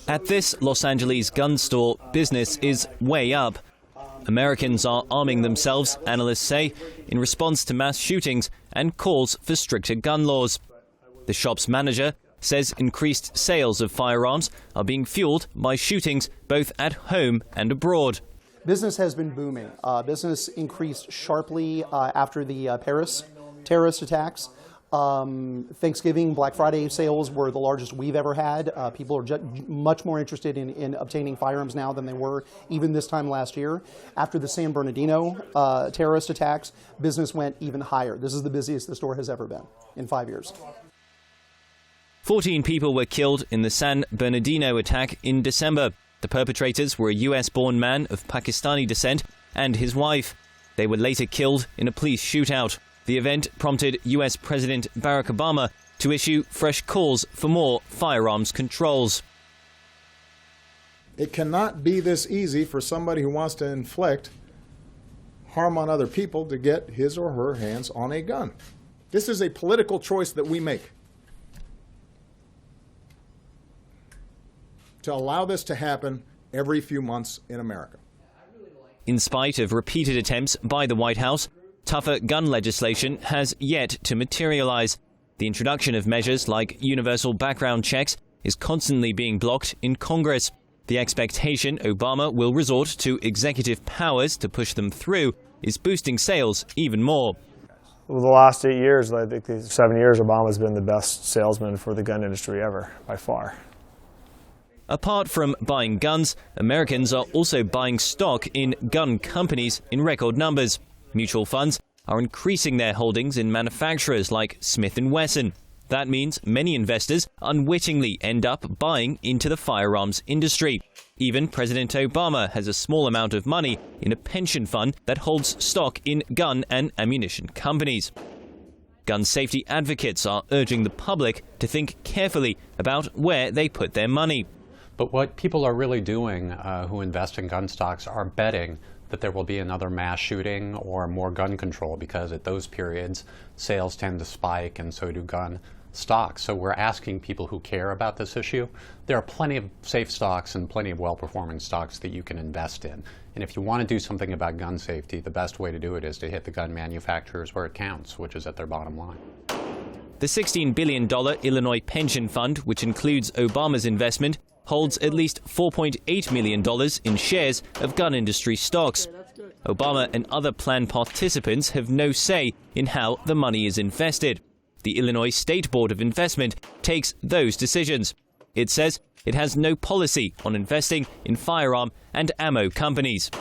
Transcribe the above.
At this Los Angeles gun store, business is way up. Americans are arming themselves, analysts say, in response to mass shootings and calls for stricter gun laws. The shop's manager says increased sales of firearms are being fueled by shootings both at home and abroad. Business has been booming. Business increased sharply after the Paris terrorist attacks. Thanksgiving, Black Friday sales were the largest we've ever had. People are much more interested in obtaining firearms now than they were even this time last year. After the San Bernardino terrorist attacks, business went even higher. This is the busiest the store has ever been in 5 years. 14 people were killed in the San Bernardino attack in December. The perpetrators were a US-born man of Pakistani descent and his wife. They were later killed in a police shootout. The event prompted US President Barack Obama to issue fresh calls for more firearms controls. It cannot be this easy for somebody who wants to inflict harm on other people to get his or her hands on a gun. This is a political choice that we make. To allow this to happen every few months in America. In spite of repeated attempts by the White House, tougher gun legislation has yet to materialize. The introduction of measures like universal background checks is constantly being blocked in Congress. The expectation Obama will resort to executive powers to push them through is boosting sales even more. Well, the last 8 years, I think 7 years, Obama's been the best salesman for the gun industry ever, by far. Apart from buying guns, Americans are also buying stock in gun companies in record numbers. Mutual funds are increasing their holdings in manufacturers like Smith & Wesson. That means many investors unwittingly end up buying into the firearms industry. Even President Obama has a small amount of money in a pension fund that holds stock in gun and ammunition companies. Gun safety advocates are urging the public to think carefully about where they put their money. But what people are really doing who invest in gun stocks are betting that there will be another mass shooting or more gun control, because at those periods sales tend to spike and so do gun stocks. So we're asking people who care about this issue. There are plenty of safe stocks and plenty of well-performing stocks that you can invest in. And if you want to do something about gun safety, the best way to do it is to hit the gun manufacturers where it counts, which is at their bottom line. The $16 billion Illinois pension fund, which includes Obama's investment, holds at least $4.8 million in shares of gun industry stocks. Obama and other plan participants have no say in how the money is invested. The Illinois State Board of Investment takes those decisions. It says it has no policy on investing in firearm and ammo companies.